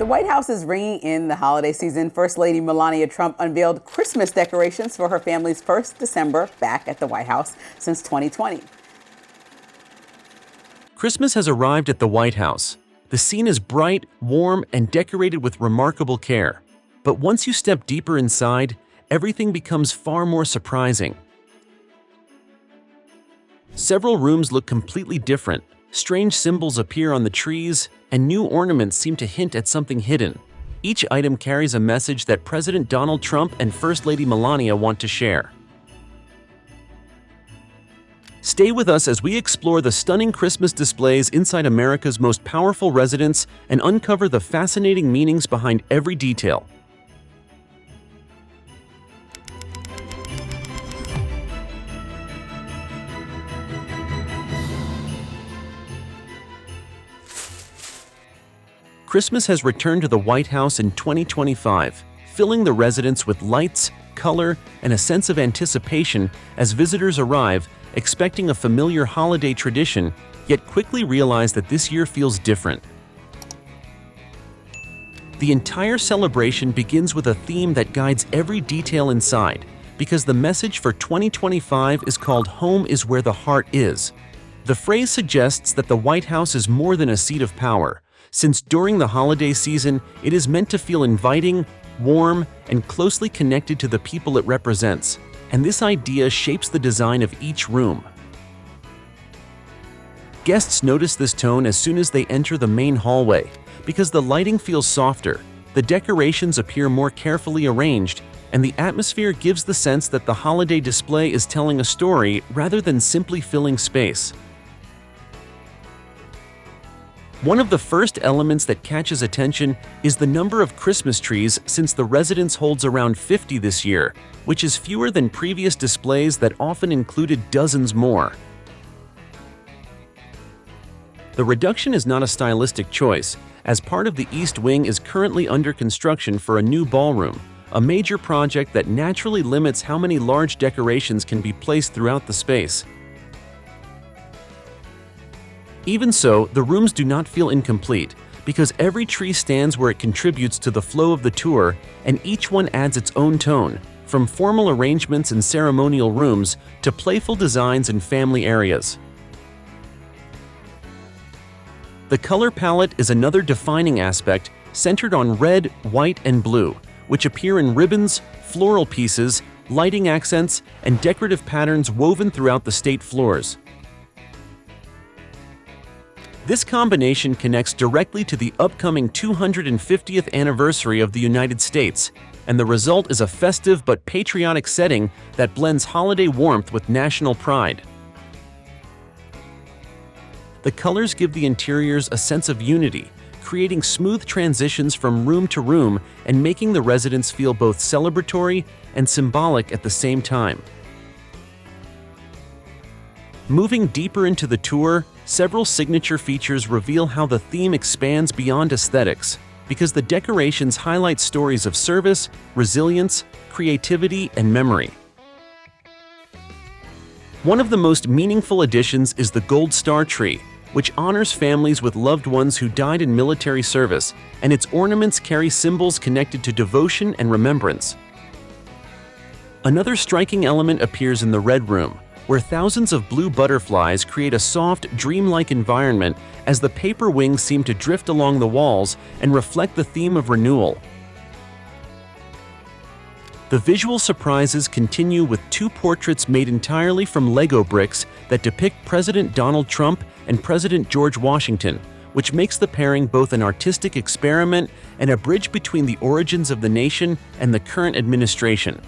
The White House is ringing in the holiday season. First Lady Melania Trump unveiled Christmas decorations for her family's first December back at the White House since 2020. Christmas has arrived at the White House. The scene is bright, warm, and decorated with remarkable care. But once you step deeper inside, everything becomes far more surprising. Several rooms look completely different. Strange symbols appear on the trees, and new ornaments seem to hint at something hidden. Each item carries a message that President Donald Trump and First Lady Melania want to share. Stay with us as we explore the stunning Christmas displays inside America's most powerful residence and uncover the fascinating meanings behind every detail. Christmas has returned to the White House in 2025, filling the residence with lights, color, and a sense of anticipation as visitors arrive, expecting a familiar holiday tradition, yet quickly realize that this year feels different. The entire celebration begins with a theme that guides every detail inside, because the message for 2025 is called "Home is where the heart is." The phrase suggests that the White House is more than a seat of power, since during the holiday season, it is meant to feel inviting, warm, and closely connected to the people it represents, and this idea shapes the design of each room. Guests notice this tone as soon as they enter the main hallway, because the lighting feels softer, the decorations appear more carefully arranged, and the atmosphere gives the sense that the holiday display is telling a story rather than simply filling space. One of the first elements that catches attention is the number of Christmas trees, since the residence holds around 50 this year, which is fewer than previous displays that often included dozens more. The reduction is not a stylistic choice, as part of the East Wing is currently under construction for a new ballroom, a major project that naturally limits how many large decorations can be placed throughout the space. Even so, the rooms do not feel incomplete, because every tree stands where it contributes to the flow of the tour, and each one adds its own tone, from formal arrangements in ceremonial rooms to playful designs in family areas. The color palette is another defining aspect, centered on red, white, and blue, which appear in ribbons, floral pieces, lighting accents, and decorative patterns woven throughout the state floors. This combination connects directly to the upcoming 250th anniversary of the United States, and the result is a festive but patriotic setting that blends holiday warmth with national pride. The colors give the interiors a sense of unity, creating smooth transitions from room to room and making the residence feel both celebratory and symbolic at the same time. Moving deeper into the tour, several signature features reveal how the theme expands beyond aesthetics, because the decorations highlight stories of service, resilience, creativity, and memory. One of the most meaningful additions is the Gold Star tree, which honors families with loved ones who died in military service, and its ornaments carry symbols connected to devotion and remembrance. Another striking element appears in the Red Room, where thousands of blue butterflies create a soft, dreamlike environment as the paper wings seem to drift along the walls and reflect the theme of renewal. The visual surprises continue with two portraits made entirely from Lego bricks that depict President Donald Trump and President George Washington, which makes the pairing both an artistic experiment and a bridge between the origins of the nation and the current administration.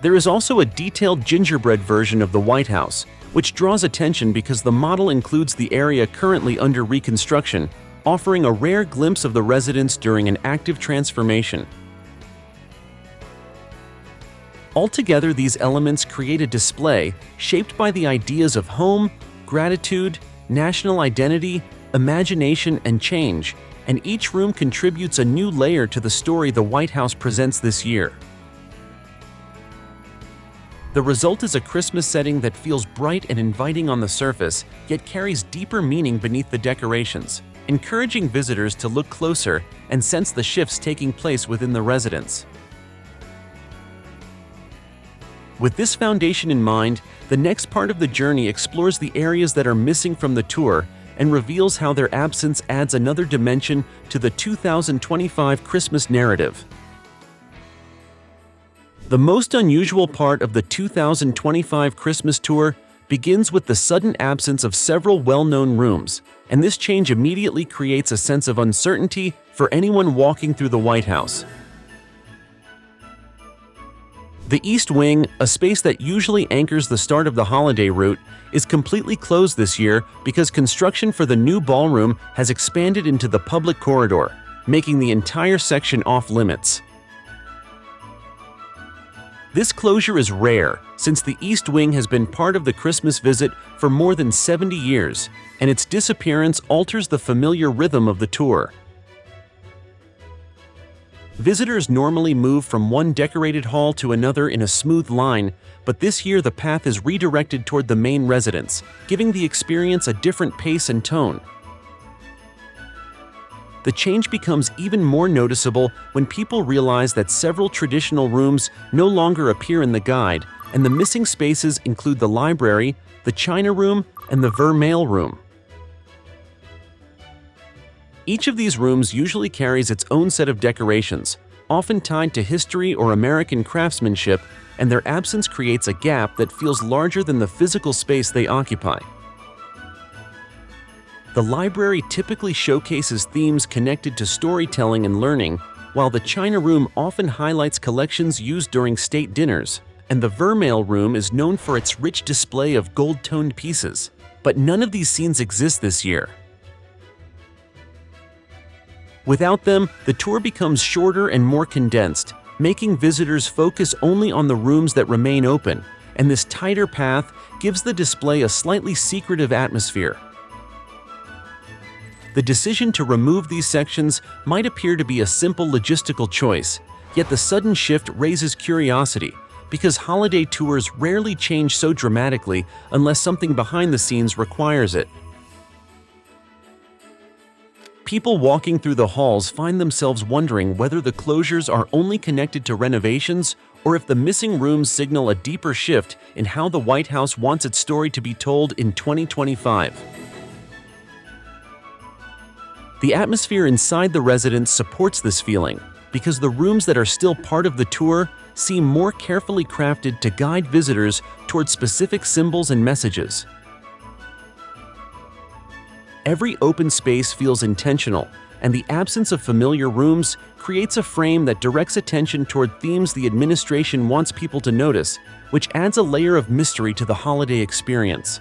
There is also a detailed gingerbread version of the White House, which draws attention because the model includes the area currently under reconstruction, offering a rare glimpse of the residence during an active transformation. Altogether, these elements create a display shaped by the ideas of home, gratitude, national identity, imagination, and change, and each room contributes a new layer to the story the White House presents this year. The result is a Christmas setting that feels bright and inviting on the surface, yet carries deeper meaning beneath the decorations. encouraging visitors to look closer and sense the shifts taking place within the residence. With this foundation in mind, the next part of the journey explores the areas that are missing from the tour and reveals how their absence adds another dimension to the 2025 Christmas narrative. The most unusual part of the 2025 Christmas tour begins with the sudden absence of several well-known rooms, and this change immediately creates a sense of uncertainty for anyone walking through the White House. The East Wing, a space that usually anchors the start of the holiday route, is completely closed this year because construction for the new ballroom has expanded into the public corridor, making the entire section off-limits. This closure is rare, since the East Wing has been part of the Christmas visit for more than 70 years, and its disappearance alters the familiar rhythm of the tour. Visitors normally move from one decorated hall to another in a smooth line, but this year the path is redirected toward the main residence, giving the experience a different pace and tone. The change becomes even more noticeable when people realize that several traditional rooms no longer appear in the guide, and the missing spaces include the library, the China Room, and the Mail Room. Each of these rooms usually carries its own set of decorations, often tied to history or American craftsmanship, and their absence creates a gap that feels larger than the physical space they occupy. The library typically showcases themes connected to storytelling and learning, while the China Room often highlights collections used during state dinners, and the Mail Room is known for its rich display of gold-toned pieces. But none of these scenes exist this year. Without them, the tour becomes shorter and more condensed, making visitors focus only on the rooms that remain open, and this tighter path gives the display a slightly secretive atmosphere. The decision to remove these sections might appear to be a simple logistical choice, yet the sudden shift raises curiosity, because holiday tours rarely change so dramatically unless something behind the scenes requires it. People walking through the halls find themselves wondering whether the closures are only connected to renovations or if the missing rooms signal a deeper shift in how the White House wants its story to be told in 2025. The atmosphere inside the residence supports this feeling, because the rooms that are still part of the tour seem more carefully crafted to guide visitors toward specific symbols and messages. Every open space feels intentional, and the absence of familiar rooms creates a frame that directs attention toward themes the administration wants people to notice, which adds a layer of mystery to the holiday experience.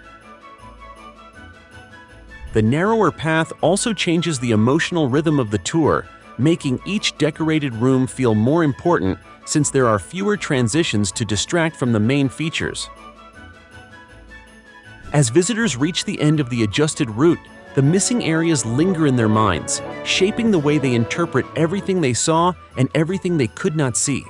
The narrower path also changes the emotional rhythm of the tour, making each decorated room feel more important since there are fewer transitions to distract from the main features. As visitors reach the end of the adjusted route, the missing areas linger in their minds, shaping the way they interpret everything they saw and everything they could not see.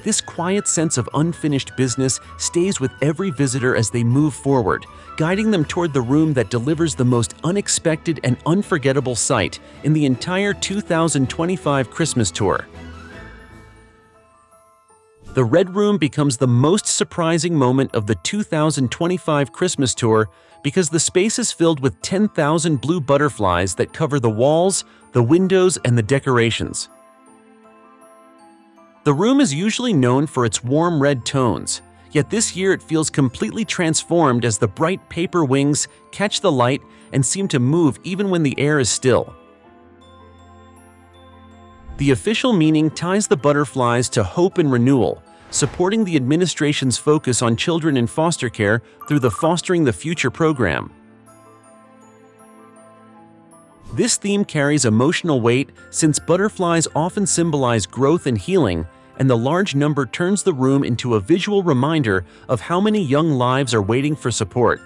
This quiet sense of unfinished business stays with every visitor as they move forward, guiding them toward the room that delivers the most unexpected and unforgettable sight in the entire 2025 Christmas tour. The Red Room becomes the most surprising moment of the 2025 Christmas tour because the space is filled with 10,000 blue butterflies that cover the walls, the windows, and the decorations. The room is usually known for its warm red tones, yet this year it feels completely transformed as the bright paper wings catch the light and seem to move even when the air is still. The official meaning ties the butterflies to hope and renewal, supporting the administration's focus on children in foster care through the Fostering the Future program. This theme carries emotional weight since butterflies often symbolize growth and healing, and the large number turns the room into a visual reminder of how many young lives are waiting for support.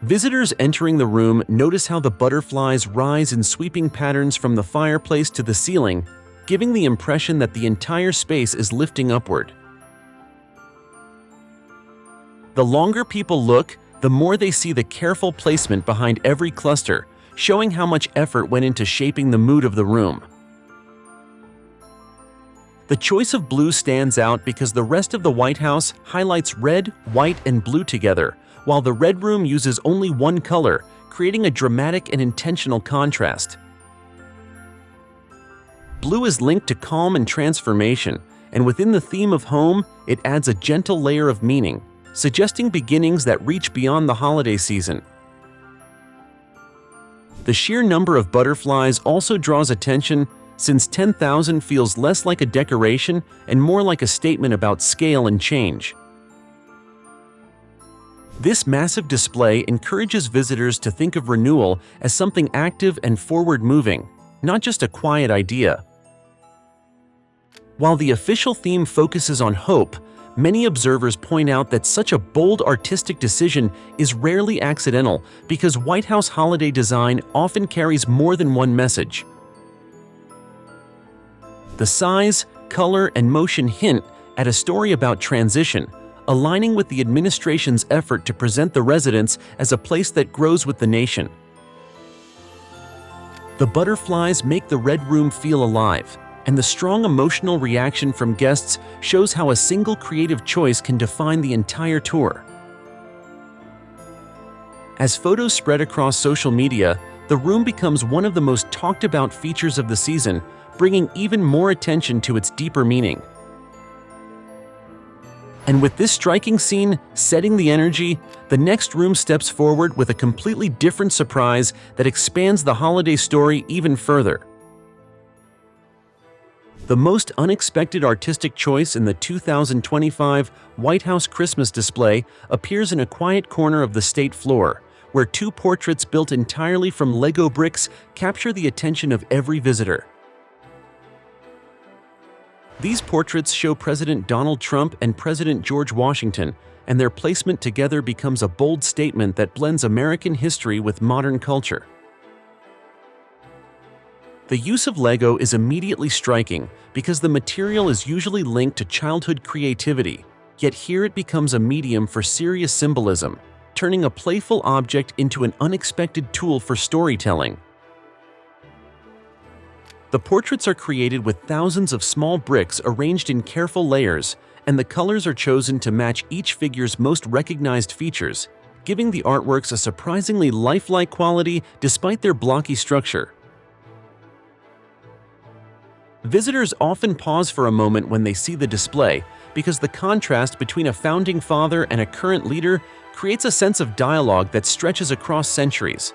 Visitors entering the room notice how the butterflies rise in sweeping patterns from the fireplace to the ceiling, giving the impression that the entire space is lifting upward. The longer people look, the more they see the careful placement behind every cluster, showing how much effort went into shaping the mood of the room. The choice of blue stands out because the rest of the White House highlights red, white, and blue together, while the Red Room uses only one color, creating a dramatic and intentional contrast. Blue is linked to calm and transformation, and within the theme of home, it adds a gentle layer of meaning, suggesting beginnings that reach beyond the holiday season. The sheer number of butterflies also draws attention, since 10,000 feels less like a decoration and more like a statement about scale and change. This massive display encourages visitors to think of renewal as something active and forward-moving, not just a quiet idea. While the official theme focuses on hope, many observers point out that such a bold artistic decision is rarely accidental because White House holiday design often carries more than one message. The size, color, and motion hint at a story about transition, aligning with the administration's effort to present the residence as a place that grows with the nation. The butterflies make the Red Room feel alive, and the strong emotional reaction from guests shows how a single creative choice can define the entire tour. As photos spread across social media, the room becomes one of the most talked about features of the season, bringing even more attention to its deeper meaning. And with this striking scene setting the energy, the next room steps forward with a completely different surprise that expands the holiday story even further. The most unexpected artistic choice in the 2025 White House Christmas display appears in a quiet corner of the state floor, where two portraits built entirely from Lego bricks capture the attention of every visitor. These portraits show President Donald Trump and President George Washington, and their placement together becomes a bold statement that blends American history with modern culture. The use of Lego is immediately striking because the material is usually linked to childhood creativity, yet here it becomes a medium for serious symbolism, turning a playful object into an unexpected tool for storytelling. The portraits are created with thousands of small bricks arranged in careful layers, and the colors are chosen to match each figure's most recognized features, giving the artworks a surprisingly lifelike quality despite their blocky structure. Visitors often pause for a moment when they see the display because the contrast between a founding father and a current leader creates a sense of dialogue that stretches across centuries.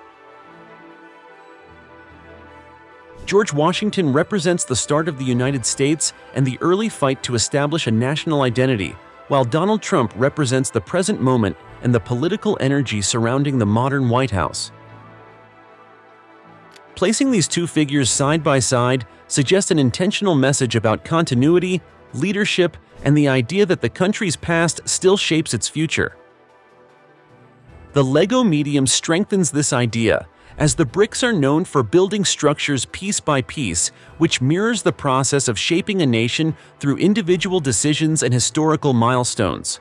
George Washington represents the start of the United States and the early fight to establish a national identity, while Donald Trump represents the present moment and the political energy surrounding the modern White House. Placing these two figures side by side suggests an intentional message about continuity, leadership, and the idea that the country's past still shapes its future. The Lego medium strengthens this idea, as the bricks are known for building structures piece by piece, which mirrors the process of shaping a nation through individual decisions and historical milestones.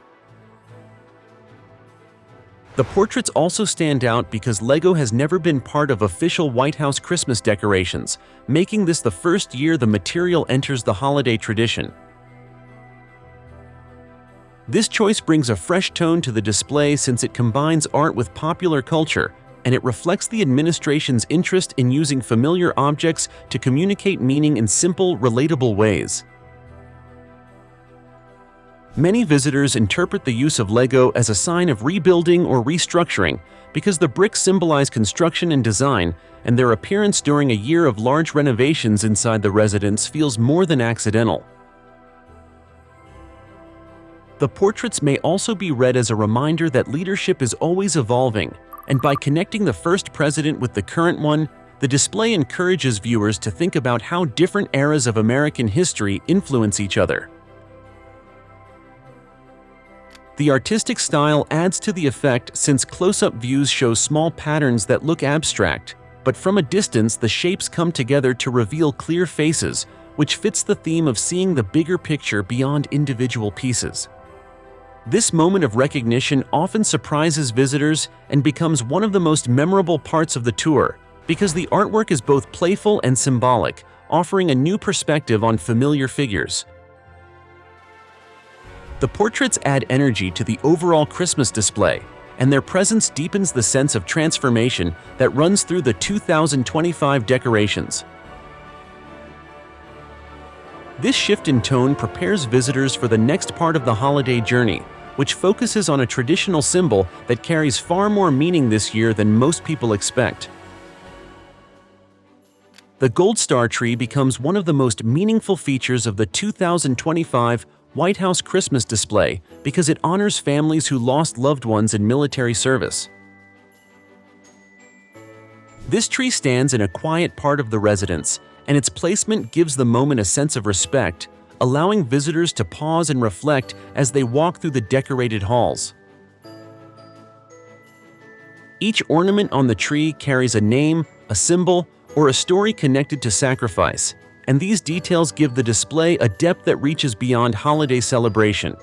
The portraits also stand out because Lego has never been part of official White House Christmas decorations, making this the first year the material enters the holiday tradition. This choice brings a fresh tone to the display since it combines art with popular culture, and it reflects the administration's interest in using familiar objects to communicate meaning in simple, relatable ways. Many visitors interpret the use of Lego as a sign of rebuilding or restructuring because the bricks symbolize construction and design, and their appearance during a year of large renovations inside the residence feels more than accidental. The portraits may also be read as a reminder that leadership is always evolving, and by connecting the first president with the current one, the display encourages viewers to think about how different eras of American history influence each other. The artistic style adds to the effect since close-up views show small patterns that look abstract, but from a distance the shapes come together to reveal clear faces, which fits the theme of seeing the bigger picture beyond individual pieces. This moment of recognition often surprises visitors and becomes one of the most memorable parts of the tour because the artwork is both playful and symbolic, offering a new perspective on familiar figures. The portraits add energy to the overall Christmas display, and their presence deepens the sense of transformation that runs through the 2025 decorations. This shift in tone prepares visitors for the next part of the holiday journey, which focuses on a traditional symbol that carries far more meaning this year than most people expect. The gold star tree becomes one of the most meaningful features of the 2025 White House Christmas display because it honors families who lost loved ones in military service. This tree stands in a quiet part of the residence, and its placement gives the moment a sense of respect, allowing visitors to pause and reflect as they walk through the decorated halls. Each ornament on the tree carries a name, a symbol, or a story connected to sacrifice, and these details give the display a depth that reaches beyond holiday celebration.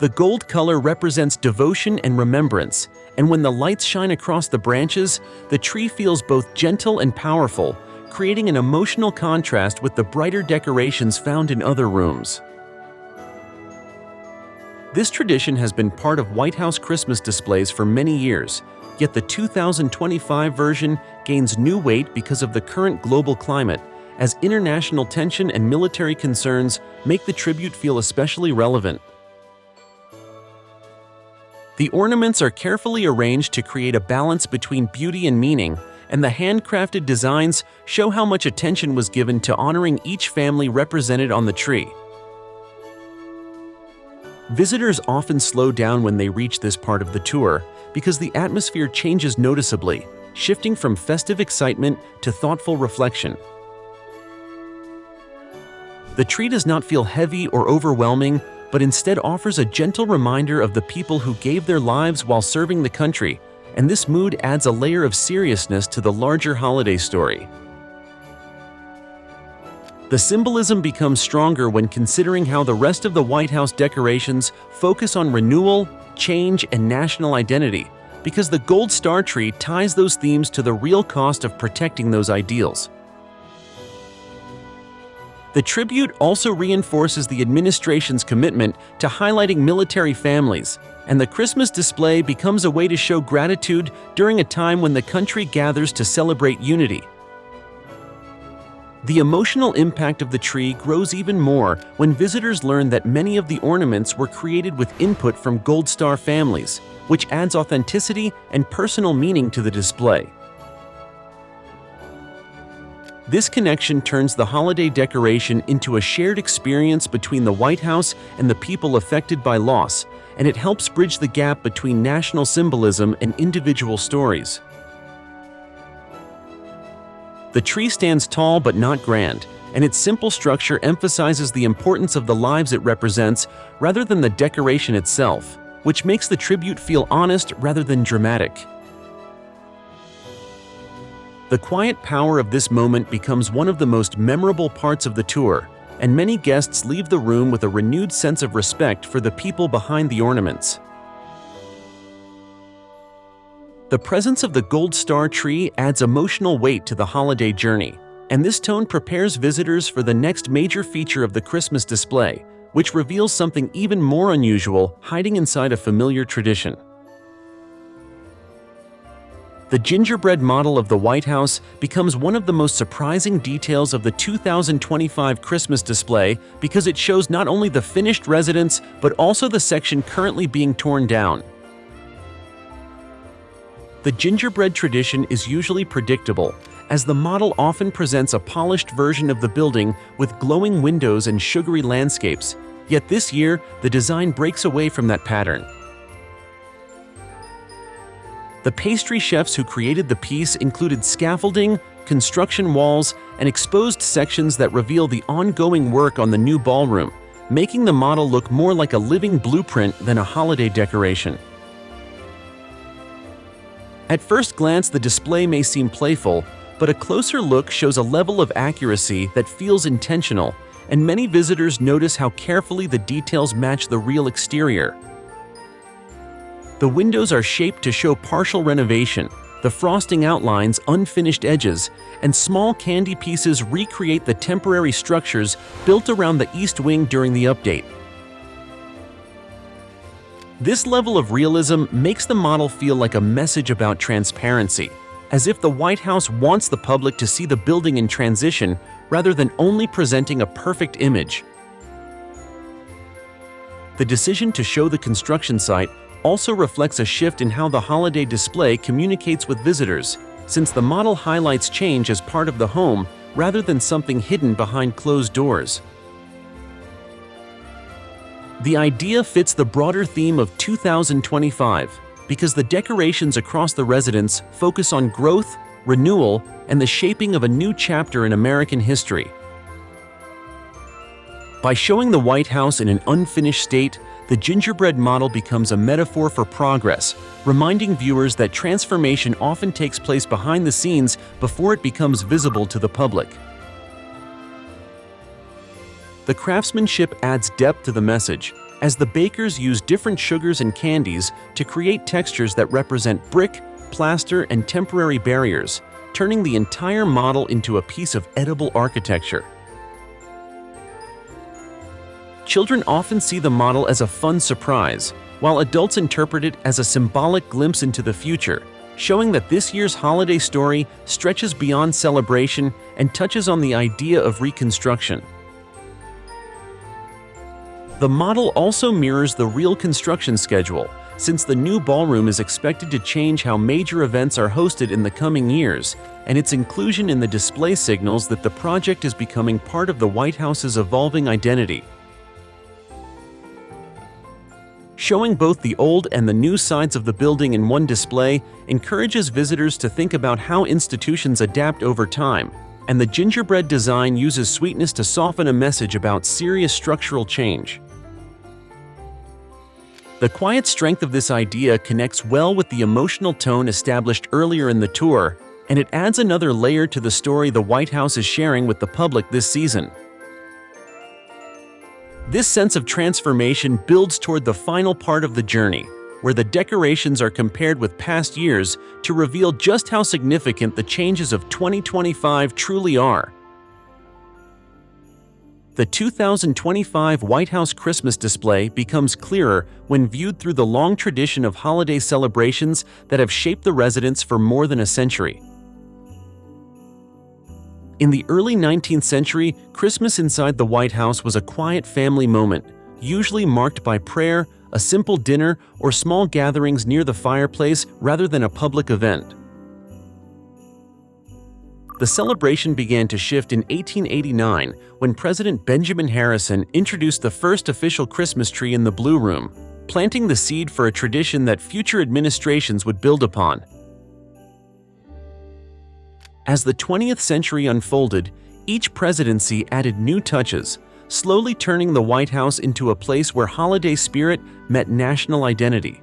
The gold color represents devotion and remembrance, and when the lights shine across the branches, the tree feels both gentle and powerful, creating an emotional contrast with the brighter decorations found in other rooms. This tradition has been part of White House Christmas displays for many years, yet the 2025 version gains new weight because of the current global climate, as international tension and military concerns make the tribute feel especially relevant. The ornaments are carefully arranged to create a balance between beauty and meaning, and the handcrafted designs show how much attention was given to honoring each family represented on the tree. Visitors often slow down when they reach this part of the tour because the atmosphere changes noticeably, shifting from festive excitement to thoughtful reflection. The tree does not feel heavy or overwhelming, but instead offers a gentle reminder of the people who gave their lives while serving the country, and this mood adds a layer of seriousness to the larger holiday story. The symbolism becomes stronger when considering how the rest of the White House decorations focus on renewal, change, and national identity, because the gold star tree ties those themes to the real cost of protecting those ideals. The tribute also reinforces the administration's commitment to highlighting military families, and the Christmas display becomes a way to show gratitude during a time when the country gathers to celebrate unity. The emotional impact of the tree grows even more when visitors learn that many of the ornaments were created with input from Gold Star families, which adds authenticity and personal meaning to the display. This connection turns the holiday decoration into a shared experience between the White House and the people affected by loss, and it helps bridge the gap between national symbolism and individual stories. The tree stands tall but not grand, and its simple structure emphasizes the importance of the lives it represents rather than the decoration itself, which makes the tribute feel honest rather than dramatic. The quiet power of this moment becomes one of the most memorable parts of the tour, and many guests leave the room with a renewed sense of respect for the people behind the ornaments. The presence of the gold star tree adds emotional weight to the holiday journey, and this tone prepares visitors for the next major feature of the Christmas display, which reveals something even more unusual hiding inside a familiar tradition. The gingerbread model of the White House becomes one of the most surprising details of the 2025 Christmas display because it shows not only the finished residence but also the section currently being torn down. The gingerbread tradition is usually predictable, as the model often presents a polished version of the building with glowing windows and sugary landscapes, yet this year the design breaks away from that pattern. The pastry chefs who created the piece included scaffolding, construction walls, and exposed sections that reveal the ongoing work on the new ballroom, making the model look more like a living blueprint than a holiday decoration. At first glance, the display may seem playful, but a closer look shows a level of accuracy that feels intentional, and many visitors notice how carefully the details match the real exterior. The windows are shaped to show partial renovation, the frosting outlines unfinished edges, and small candy pieces recreate the temporary structures built around the East Wing during the update. This level of realism makes the model feel like a message about transparency, as if the White House wants the public to see the building in transition rather than only presenting a perfect image. The decision to show the construction site also reflects a shift in how the holiday display communicates with visitors, since the model highlights change as part of the home rather than something hidden behind closed doors. The idea fits the broader theme of 2025 because the decorations across the residence focus on growth, renewal, and the shaping of a new chapter in American history. By showing the White House in an unfinished state, the gingerbread model becomes a metaphor for progress, reminding viewers that transformation often takes place behind the scenes before it becomes visible to the public. The craftsmanship adds depth to the message, as the bakers use different sugars and candies to create textures that represent brick, plaster, and temporary barriers, turning the entire model into a piece of edible architecture. Children often see the model as a fun surprise, while adults interpret it as a symbolic glimpse into the future, showing that this year's holiday story stretches beyond celebration and touches on the idea of reconstruction. The model also mirrors the real construction schedule, since the new ballroom is expected to change how major events are hosted in the coming years, and its inclusion in the display signals that the project is becoming part of the White House's evolving identity. Showing both the old and the new sides of the building in one display encourages visitors to think about how institutions adapt over time, and the gingerbread design uses sweetness to soften a message about serious structural change. The quiet strength of this idea connects well with the emotional tone established earlier in the tour, and it adds another layer to the story the White House is sharing with the public this season. This sense of transformation builds toward the final part of the journey, where the decorations are compared with past years to reveal just how significant the changes of 2025 truly are. The 2025 White House Christmas display becomes clearer when viewed through the long tradition of holiday celebrations that have shaped the residence for more than a century. In the early 19th century, Christmas inside the White House was a quiet family moment, usually marked by prayer, a simple dinner, or small gatherings near the fireplace rather than a public event. The celebration began to shift in 1889 when President Benjamin Harrison introduced the first official Christmas tree in the Blue Room, planting the seed for a tradition that future administrations would build upon. As the 20th century unfolded, each presidency added new touches, slowly turning the White House into a place where holiday spirit met national identity.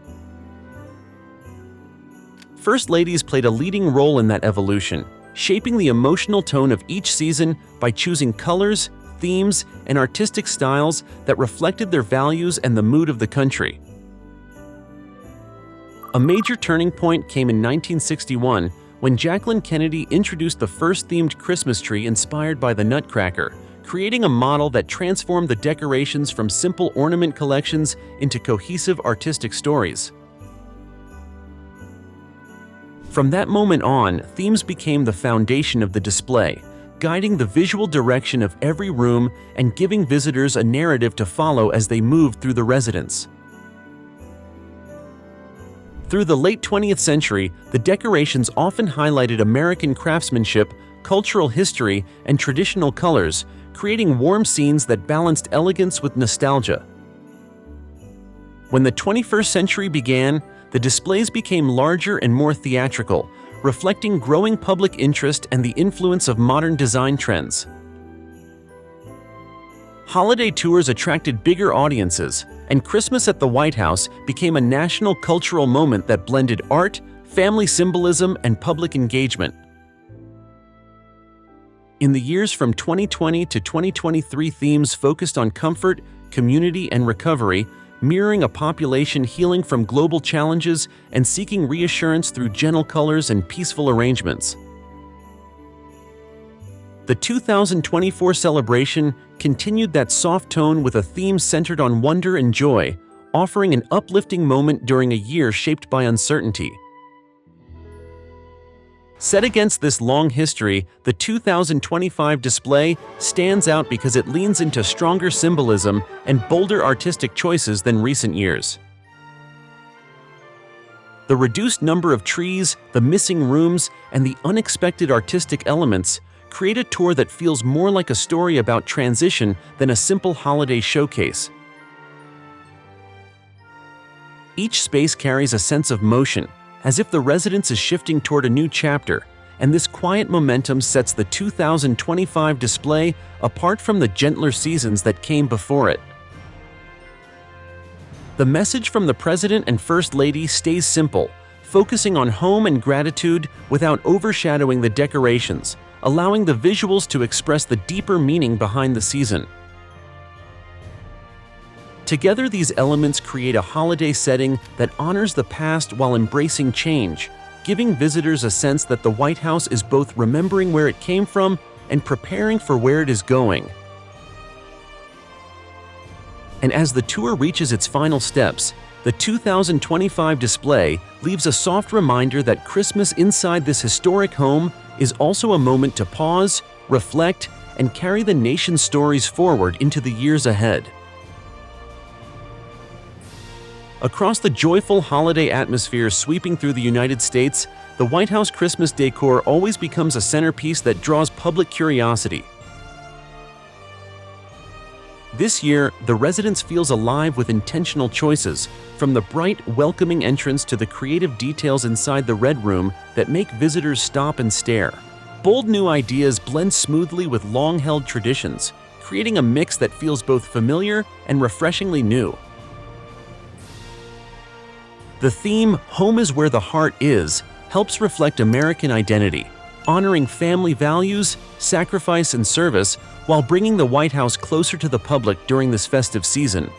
First ladies played a leading role in that evolution, shaping the emotional tone of each season by choosing colors, themes, and artistic styles that reflected their values and the mood of the country. A major turning point came in 1961 when Jacqueline Kennedy introduced the first themed Christmas tree inspired by the Nutcracker, creating a model that transformed the decorations from simple ornament collections into cohesive artistic stories. From that moment on, themes became the foundation of the display, guiding the visual direction of every room and giving visitors a narrative to follow as they moved through the residence. Through the late 20th century, the decorations often highlighted American craftsmanship, cultural history, and traditional colors, creating warm scenes that balanced elegance with nostalgia. When the 21st century began, the displays became larger and more theatrical, reflecting growing public interest and the influence of modern design trends. Holiday tours attracted bigger audiences, and Christmas at the White House became a national cultural moment that blended art, family symbolism, and public engagement. In the years from 2020 to 2023, themes focused on comfort, community, and recovery, mirroring a population healing from global challenges and seeking reassurance through gentle colors and peaceful arrangements. The 2024 celebration continued that soft tone with a theme centered on wonder and joy, offering an uplifting moment during a year shaped by uncertainty. Set against this long history, the 2025 display stands out because it leans into stronger symbolism and bolder artistic choices than recent years. The reduced number of trees, the missing rooms, and the unexpected artistic elements create a tour that feels more like a story about transition than a simple holiday showcase. Each space carries a sense of motion, as if the residence is shifting toward a new chapter, and this quiet momentum sets the 2025 display apart from the gentler seasons that came before it. The message from the President and First Lady stays simple, focusing on home and gratitude without overshadowing the decorations, allowing the visuals to express the deeper meaning behind the season. Together, these elements create a holiday setting that honors the past while embracing change, giving visitors a sense that the White House is both remembering where it came from and preparing for where it is going. And as the tour reaches its final steps, the 2025 display leaves a soft reminder that Christmas inside this historic home is also a moment to pause, reflect, and carry the nation's stories forward into the years ahead. Across the joyful holiday atmosphere sweeping through the United States, the White House Christmas decor always becomes a centerpiece that draws public curiosity. This year, the residence feels alive with intentional choices, from the bright, welcoming entrance to the creative details inside the Red Room that make visitors stop and stare. Bold new ideas blend smoothly with long-held traditions, creating a mix that feels both familiar and refreshingly new. The theme, "Home is where the heart is," helps reflect American identity, honoring family values, sacrifice, and service while bringing the White House closer to the public during this festive season.